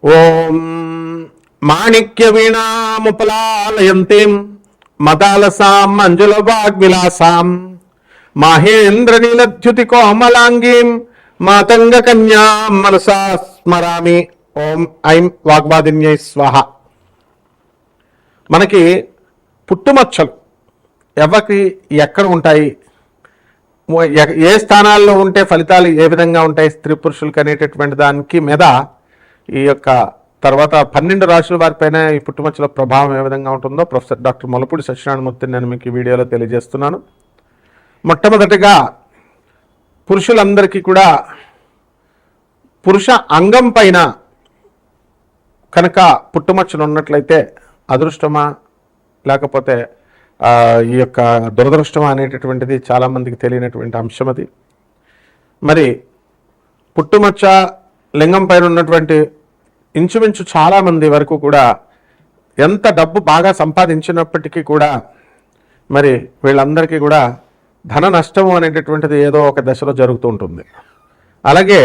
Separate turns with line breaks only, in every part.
ఓం మాణిక్య వీణాముపలాలయంతీం మదాలసాం మంజుల వాగ్విలాసాం మాహేంద్ర నీలద్యుతి కోమలాంగీం మాతంగ కన్యాం మనసా స్మరామి. ఓం ఐం వాగ్వాదిన్యై స్వాహ. మనకి పుట్టుమచ్చలు ఎవరికి ఎక్కడ ఉంటాయి, ఏ స్థానాల్లో ఉంటే ఫలితాలు ఏ విధంగా ఉంటాయి స్త్రీ పురుషులకు అనేటటువంటి దానికి మీద ఈ యొక్క తర్వాత 12 రాశుల వారిపైన ఈ పుట్టుమచ్చల ప్రభావం ఏ విధంగా ఉంటుందో ప్రొఫెసర్ డాక్టర్ మొలపూడి సత్యనారాయణమూర్తిని నేను మీకు ఈ వీడియోలో తెలియజేస్తున్నాను. మొట్టమొదటిగా పురుషులందరికీ కూడా పురుష అంగం పైన కనుక పుట్టుమచ్చలు ఉన్నట్లయితే అదృష్టమా లేకపోతే ఈ యొక్క దురదృష్టమా అనేటటువంటిది చాలామందికి తెలియనటువంటి అంశం. అది మరి పుట్టుమచ్చ లింగం పైన ఉన్నటువంటి ఇంచుమించు చాలామంది వరకు కూడా ఎంత డబ్బు బాగా సంపాదించినప్పటికీ కూడా మరి వీళ్ళందరికీ కూడా ధన నష్టము అనేటటువంటిది ఏదో ఒక దశలో జరుగుతూ ఉంటుంది. అలాగే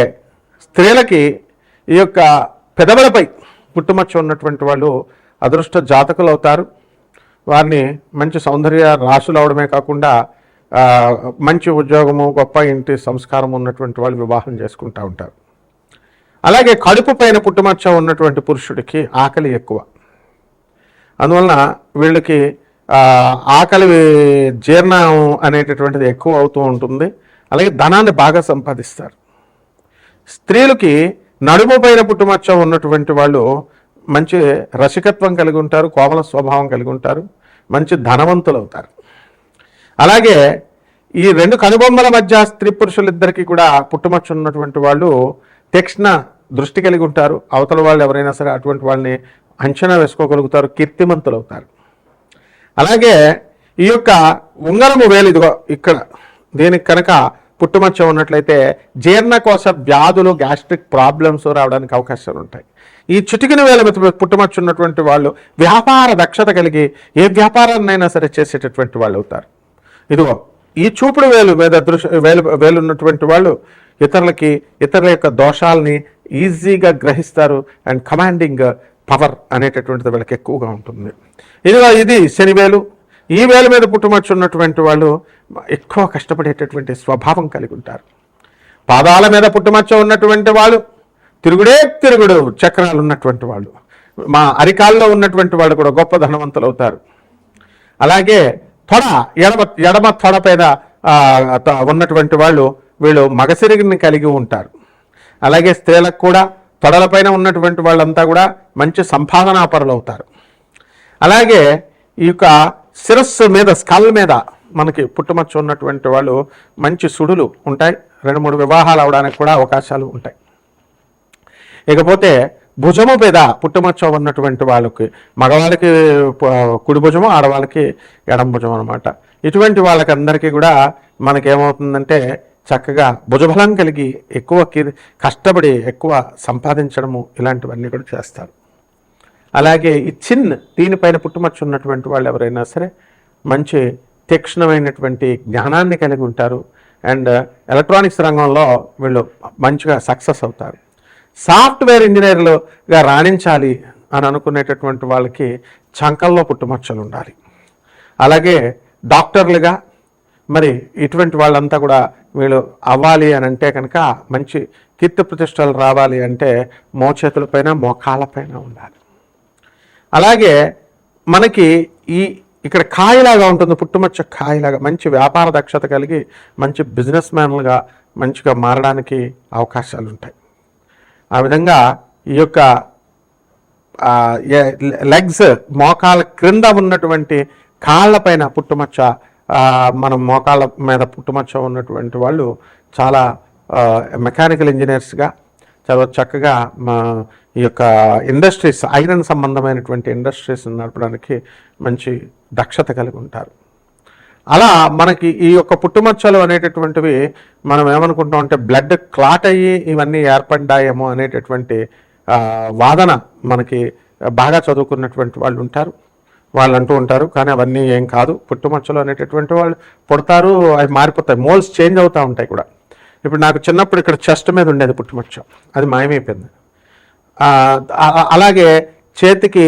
స్త్రీలకి ఈ యొక్క పెదవులపై పుట్టుమచ్చ ఉన్నటువంటి వాళ్ళు అదృష్ట జాతకులు అవుతారు. వారిని మంచి సౌందర్య రాశులు అవడమే కాకుండా మంచి ఉద్యోగము, గొప్ప ఇంటి సంస్కారం ఉన్నటువంటి వాళ్ళు వివాహం చేసుకుంటూ ఉంటారు. అలాగే కడుపు పైన పుట్టుమచ్చ ఉన్నటువంటి పురుషుడికి ఆకలి ఎక్కువ. అందువలన వీళ్ళకి ఆకలి జీర్ణం అనేటటువంటిది ఎక్కువ అవుతూ ఉంటుంది. అలాగే ధనాన్ని బాగా సంపాదిస్తారు. స్త్రీలకి నడుము పైన పుట్టుమచ్చ ఉన్నటువంటి వాళ్ళు మంచి రసికత్వం కలిగి ఉంటారు, కోమల స్వభావం కలిగి ఉంటారు, మంచి ధనవంతులు అవుతారు. అలాగే ఈ 2 కనుబొమ్మల మధ్య స్త్రీ పురుషులిద్దరికీ కూడా పుట్టుమచ్చ ఉన్నటువంటి వాళ్ళు తీక్ష్ణ దృష్టి కలిగి ఉంటారు. అవతల వాళ్ళు ఎవరైనా సరే అటువంటి వాళ్ళని అంచనా వేసుకోగలుగుతారు, కీర్తిమంతులు అవుతారు. అలాగే ఈ యొక్క ఉంగరము వేలు ఇదిగో ఇక్కడ దీనికి కనుక పుట్టుమచ్చ ఉన్నట్లయితే జీర్ణకోశ వ్యాధులు, గ్యాస్ట్రిక్ ప్రాబ్లమ్స్ రావడానికి అవకాశాలు ఉంటాయి. ఈ చిటికిన వేల మీద పుట్టుమచ్చ ఉన్నటువంటి వాళ్ళు వ్యాపార దక్షత కలిగి ఏ వ్యాపారాన్నైనా సరే చేసేటటువంటి వాళ్ళు అవుతారు. ఇదిగో ఈ చూపుడు వేలు మీద వేలు ఉన్నటువంటి వాళ్ళు ఇతరుల యొక్క దోషాలని ఈజీగా గ్రహిస్తారు. అండ్ కమాండింగ్ పవర్ అనేటటువంటిది వీళ్ళకి ఎక్కువగా ఉంటుంది. ఇది శనివేలు. ఈ వేలు మీద పుట్టుమచ్చ ఉన్నటువంటి వాళ్ళు ఎక్కువ కష్టపడేటటువంటి స్వభావం కలిగి ఉంటారు. పాదాల మీద పుట్టుమచ్చ ఉన్నటువంటి వాళ్ళు తిరుగుడు చక్రాలు ఉన్నటువంటి వాళ్ళు, మా అరికాల్లో ఉన్నటువంటి వాళ్ళు కూడా గొప్ప ధనవంతులు అవుతారు. అలాగే ఎడమ తొడ పైన ఉన్నటువంటి వాళ్ళు వీళ్ళు మగసిరిగిని కలిగి ఉంటారు. అలాగే స్త్రీలకు కూడా తొడలపైన ఉన్నటువంటి వాళ్ళంతా కూడా మంచి సంపాదనాపరులు అవుతారు. అలాగే ఈ యొక్క శిరస్సు మీద స్కల్ మీద మనకి పుట్టుమచ్చ ఉన్నటువంటి వాళ్ళు మంచి సుడులు ఉంటాయి. 2-3 వివాహాలు అవడానికి కూడా అవకాశాలు ఉంటాయి. ఇకపోతే భుజము మీద పుట్టుమచ్చ ఉన్నటువంటి వాళ్ళకి, మగవాళ్ళకి కుడి భుజము, ఆడవాళ్ళకి ఎడం భుజం అనమాట. ఇటువంటి వాళ్ళకి అందరికీ కూడా మనకేమవుతుందంటే చక్కగా భుజబలం కలిగి ఎక్కువ కష్టపడి ఎక్కువ సంపాదించడము ఇలాంటివన్నీ కూడా చేస్తారు. అలాగే ఈ దీనిపైన పుట్టుమచ్చ ఉన్నటువంటి వాళ్ళు ఎవరైనా సరే మంచి తీక్ష్ణమైనటువంటి జ్ఞానాన్ని కలిగి ఉంటారు. అండ్ ఎలక్ట్రానిక్స్ రంగంలో వీళ్ళు మంచిగా సక్సెస్ అవుతారు. సాఫ్ట్వేర్ ఇంజనీర్లుగా రాణించాలి అని అనుకునేటటువంటి వాళ్ళకి చంకల్లో పుట్టుమచ్చలు ఉండాలి. అలాగే డాక్టర్లుగా మరి ఇటువంటి వాళ్ళంతా కూడా వీళ్ళు అవ్వాలి అని అంటే కనుక మంచి కీర్తి ప్రతిష్టలు రావాలి అంటే మోచేతులపైన మోకాళ్ళపైన ఉండాలి. అలాగే మనకి ఇక్కడ కాయలాగా ఉంటుంది పుట్టుమచ్చ, కాయలాగా మంచి వ్యాపార దక్షత కలిగి మంచి బిజినెస్ మ్యాన్లుగా మంచిగా మారడానికి అవకాశాలు ఉంటాయి. ఆ విధంగా ఈ యొక్క లెగ్స్ మోకాళ్ళ క్రింద ఉన్నటువంటి కాళ్ళపైన పుట్టుమచ్చ, మనం మోకాళ్ళ మీద పుట్టుమచ్చ ఉన్నటువంటి వాళ్ళు చాలా మెకానికల్ ఇంజనీర్స్గా చాలా చక్కగా ఈ యొక్క ఇండస్ట్రీస్, ఐరన్ సంబంధమైనటువంటి ఇండస్ట్రీస్ నడపడానికి మంచి దక్షత కలిగి ఉంటారు. అలా మనకి ఈ యొక్క పుట్టుమచ్చలు అనేటటువంటివి మనం ఏమనుకుంటాం అంటే బ్లడ్ క్లాట్ అయ్యి ఇవన్నీ ఏర్పడ్డాయేమో అనేటటువంటి వాదన మనకి బాగా చదువుకున్నటువంటి వాళ్ళు ఉంటారు, వాళ్ళు అంటూ ఉంటారు. కానీ అవన్నీ ఏం కాదు. పుట్టుమచ్చలు అనేటటువంటి వాళ్ళు పుడతారు, అవి మారిపోతాయి, మోల్స్ చేంజ్ అవుతూ ఉంటాయి కూడా. ఇప్పుడు నాకు చిన్నప్పుడు ఇక్కడ చెస్ట్ మీద ఉండేది పుట్టుమచ్చ, అది మాయమైపోయింది. అలాగే చేతికి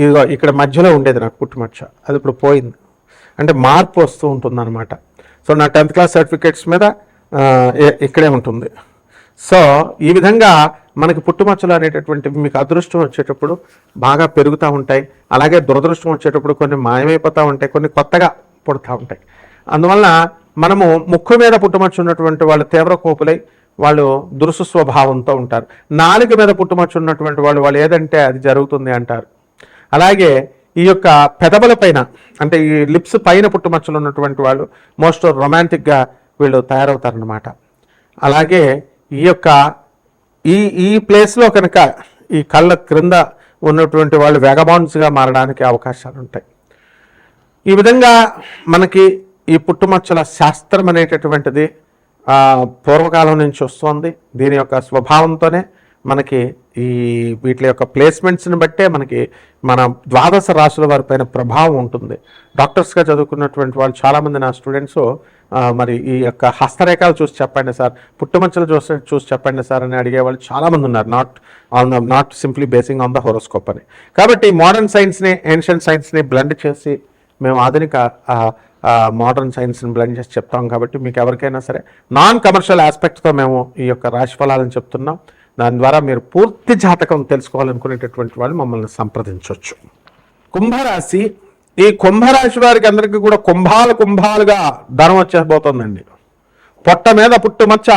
ఇదిగో ఇక్కడ మధ్యలో ఉండేది నాకు పుట్టుమచ్చ, అది ఇప్పుడు పోయింది. అంటే మార్పు వస్తూ ఉంటుంది అనమాట. సో నా 10th క్లాస్ సర్టిఫికేట్స్ మీద ఇక్కడే ఉంటుంది. సో ఈ విధంగా మనకి పుట్టుమచ్చలు అనేటటువంటివి మీకు అదృష్టం వచ్చేటప్పుడు బాగా పెరుగుతూ ఉంటాయి. అలాగే దురదృష్టం వచ్చేటప్పుడు కొన్ని మాయమైపోతూ ఉంటాయి, కొన్ని కొత్తగా పుడుతూ ఉంటాయి. అందువలన మనము ముక్కు మీద పుట్టుమచ్చ ఉన్నటువంటి వాళ్ళు తీవ్ర కోపులై వాళ్ళు దురుసు స్వభావంతో ఉంటారు. నాలుక మీద పుట్టుమచ్చ ఉన్నటువంటి వాళ్ళు ఏదంటే అది జరుగుతుంది అంటారు. అలాగే ఈ యొక్క పెదవుల పైన అంటే ఈ లిప్స్ పైన పుట్టుమచ్చలు ఉన్నటువంటి వాళ్ళు మోస్ట్ రొమాంటిక్గా వీళ్ళు తయారవుతారనమాట. అలాగే ఈ యొక్క ఈ ప్లేస్లో కనుక ఈ కళ్ళ క్రింద ఉన్నటువంటి వాళ్ళు వెగబాండ్స్గా మారడానికి అవకాశాలు ఉంటాయి. ఈ విధంగా మనకి ఈ పుట్టుమచ్చల శాస్త్రం అనేటటువంటిది పూర్వకాలం నుంచి వస్తుంది. దీని యొక్క స్వభావంతోనే మనకి ఈ వీటి యొక్క ప్లేస్మెంట్స్ని బట్టే మనకి మన 12 రాశుల వారి పైన ప్రభావం ఉంటుంది. డాక్టర్స్గా చదువుకున్నటువంటి వాళ్ళు చాలామంది నా స్టూడెంట్స్ మరి ఈ యొక్క హస్తరేఖలు చూసి చెప్పండి సార్, పుట్టుమచ్చలు చూసి చెప్పండి సార్ అని అడిగేవాళ్ళు చాలామంది ఉన్నారు. Not simply basing on the horoscope అని. కాబట్టి మోడర్న్ సైన్స్ని ఏన్షియంట్ సైన్స్ని బ్లెండ్ చేసి మేము ఆధునిక మోడర్న్ సైన్స్ని బ్లెండ్ చేసి చెప్తాం. కాబట్టి మీకు ఎవరికైనా సరే నాన్ కమర్షియల్ ఆస్పెక్ట్తో మేము ఈ యొక్క రాశి ఫలాలను చెప్తున్నాం. దాని ద్వారా మీరు పూర్తి జాతకం తెలుసుకోవాలనుకునేటటువంటి వాళ్ళు మమ్మల్ని సంప్రదించవచ్చు. కుంభరాశి, ఈ కుంభరాశి వారికి అందరికీ కూడా కుంభాలుగా ధనం వచ్చేపోతుందండి. పొట్ట మీద పుట్టుమచ్చ,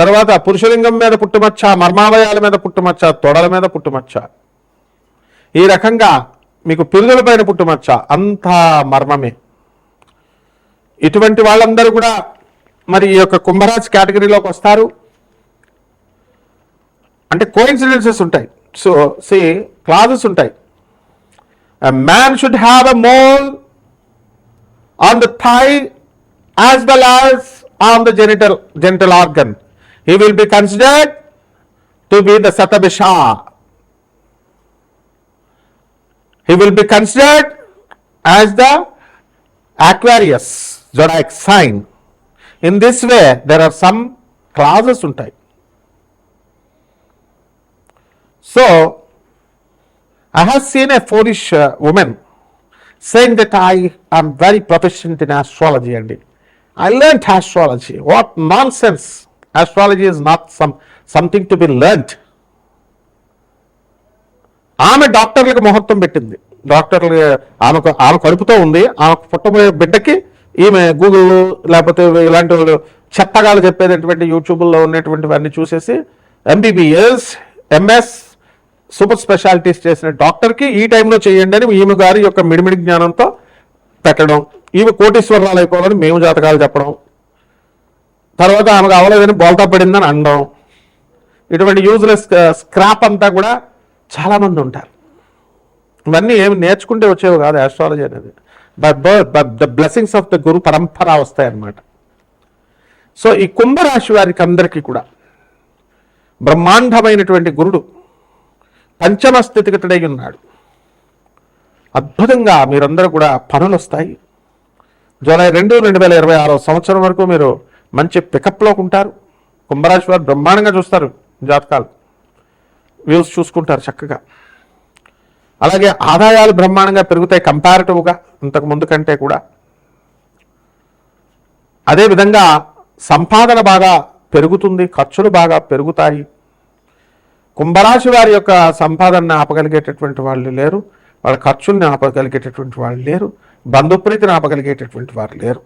తర్వాత పురుషలింగం మీద పుట్టుమచ్చ, మర్మావయాల మీద పుట్టుమచ్చ, తొడల మీద పుట్టుమచ్చ, ఈ రకంగా మీకు పిల్లల పైన పుట్టుమచ్చ, అంతా మర్మమే. ఇటువంటి వాళ్ళందరూ కూడా మరి ఈ యొక్క కుంభరాశి కేటగిరీలోకి వస్తారు. అంటే కోఇన్సిడెన్సెస్ ఉంటాయి. సో క్లాజెస్ ఉంటాయి. A man should have a mole on the thigh as well as on the genital organ. He will be considered to be the Satabisha. He will be considered as the Aquarius zodiac sign. In this way, there are some clauses ఉంటాయి. So, I have seen a foolish woman saying that I am very proficient in astrology and I learnt astrology. What nonsense! Astrology is not something to be learnt. ఆమె డాక్టర్లకు ముహూర్తం పెట్టింది. డాక్టర్లు ఆమె కడుపుతో ఉంది. ఆమె పుట్టబోయే బిడ్డకి ఈమె గూగుల్ లేకపోతే ఇలాంటి వాళ్ళు చెత్తగాలు చెప్పేటటువంటి యూట్యూబ్లో ఉన్నటువంటివన్నీ చూసేసి MBBS, MS సూపర్ స్పెషాలిటీస్ చేసిన డాక్టర్కి ఈ టైంలో చేయండి అని ఈమె గారి యొక్క మిడిమిడి జ్ఞానంతో పెట్టడం, ఈమె కోటీశ్వరాలు అయిపోవాలని మేము జాతకాలు చెప్పడం, తర్వాత ఆమెకు అవలేదని బోల్తా పడిందని అనడం, ఇటువంటి యూజ్లెస్ స్క్రాప్ అంతా కూడా చాలామంది ఉంటారు. ఇవన్నీ ఏమి నేర్చుకుంటే వచ్చేవి కాదు ఆస్ట్రాలజీ అనేది. But the blessings of the guru parampara వస్తాయన్నమాట. సో ఈ కుంభరాశి వారికి అందరికీ కూడా బ్రహ్మాండమైనటువంటి గురుడు పంచమ స్థితిగతుడై ఉన్నాడు. అద్భుతంగా మీరందరూ కూడా పనులు వస్తాయి. జూలై 2, 2026 సంవత్సరం వరకు మీరు మంచి పికప్లోకి ఉంటారు. కుంభరాశి వారు బ్రహ్మాండంగా చూస్తారు జాతకాలు, వ్యూస్ చూసుకుంటారు చక్కగా. అలాగే ఆదాయాలు బ్రహ్మాండంగా పెరుగుతాయి కంపారిటివ్గా ఇంతకు ముందు కంటే కూడా. అదేవిధంగా సంపాదన బాగా పెరుగుతుంది, ఖర్చులు బాగా పెరుగుతాయి. కుంభరాశి వారి యొక్క సంపాదనని ఆపగలిగేటటువంటి వాళ్ళు లేరు, వాళ్ళ ఖర్చుల్ని ఆపగలిగేటటువంటి వాళ్ళు లేరు, బంధుప్రీతిని ఆపగలిగేటటువంటి వారు లేరు.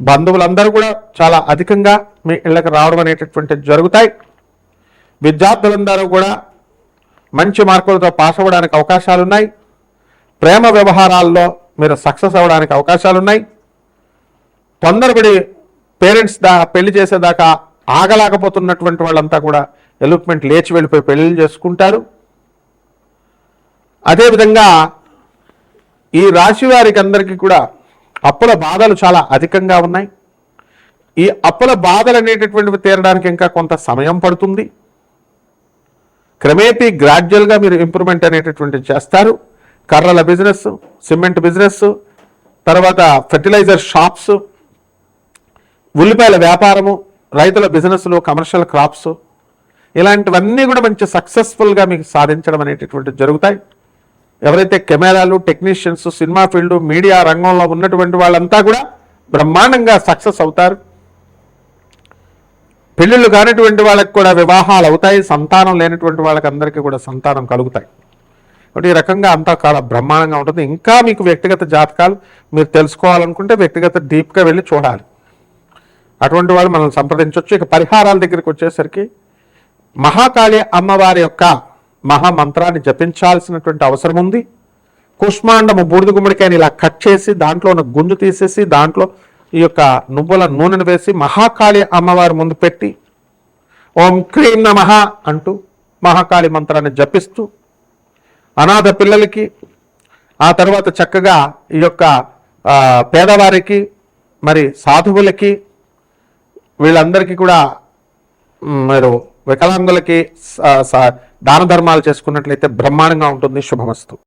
బంధువులందరూ కూడా చాలా అధికంగా మీ ఇళ్ళకి రావడం అనేటటువంటిది జరుగుతాయి. విద్యార్థులందరూ కూడా మంచి మార్కులతో పాస్ అవ్వడానికి అవకాశాలు ఉన్నాయి. ప్రేమ వ్యవహారాల్లో మీరు సక్సెస్ అవ్వడానికి అవకాశాలు ఉన్నాయి. తొందరపడి పేరెంట్స్ పెళ్లి చేసేదాకా ఆగలేకపోతున్నటువంటి వాళ్ళంతా కూడా ఎలూప్మెంట్ లేచి వెళ్ళిపోయి పెళ్లిళ్ళు చేసుకుంటారు. అదేవిధంగా ఈ రాశి వారికి అందరికీ కూడా అప్పుల బాధలు చాలా అధికంగా ఉన్నాయి. ఈ అప్పుల బాధలు అనేటటువంటివి తీరడానికి ఇంకా కొంత సమయం పడుతుంది. క్రమేపీ గ్రాడ్యువల్గా మీరు ఇంప్రూవ్మెంట్ అనేటటువంటిది చేస్తారు. కర్రల బిజినెస్, సిమెంట్ బిజినెస్, తర్వాత ఫెర్టిలైజర్ షాప్స్, ఉల్లిపాయల వ్యాపారము, రైతుల బిజినెస్లు, కమర్షియల్ క్రాప్స్, ఇలాంటివన్నీ కూడా మంచి సక్సెస్ఫుల్గా మీకు సాధించడం అనేటటువంటివి జరుగుతాయి. ఎవరైతే కెమెరాలు, టెక్నీషియన్స్, సినిమా ఫీల్డ్, మీడియా రంగంలో ఉన్నటువంటి వాళ్ళంతా కూడా బ్రహ్మాండంగా సక్సెస్ అవుతారు. పెళ్ళిళ్ళు కానిటువంటి వాళ్ళకి కూడా వివాహాలు అవుతాయి. సంతానం లేనటువంటి వాళ్ళకి అందరికీ కూడా సంతానం కలుగుతాయి. కాబట్టి ఈ రకంగా అంతా బ్రహ్మాండంగా ఉంటుంది. ఇంకా మీకు వ్యక్తిగత జాతకాలు మీరు తెలుసుకోవాలనుకుంటే వ్యక్తిగత డీప్గా వెళ్ళి చూడాలి. అటువంటి వాళ్ళు మనం సంప్రదించవచ్చు. ఇక పరిహారాల దగ్గరికి వచ్చేసరికి మహాకాళి అమ్మవారి యొక్క మహామంత్రాన్ని జపించాల్సినటువంటి అవసరం ఉంది. కుష్మాండము బూడిద గుమ్మడికాయని ఇలా కట్ చేసి దాంట్లో ఉన్న గుంజు తీసేసి దాంట్లో ఈ యొక్క నువ్వుల నూనెను వేసి మహాకాళి అమ్మవారి ముందు పెట్టి ఓం క్రీం నమః అంటూ మహాకాళి మంత్రాన్ని జపిస్తూ అనాథ పిల్లలకి, ఆ తర్వాత చక్కగా ఈ యొక్క పేదవారికి, మరి సాధువులకి, వీళ్ళందరికీ కూడా మీరు వికలాంగులకి దాన ధర్మాలు చేసుకున్నట్లయితే బ్రహ్మాండంగా ఉంటుంది. శుభమస్తు.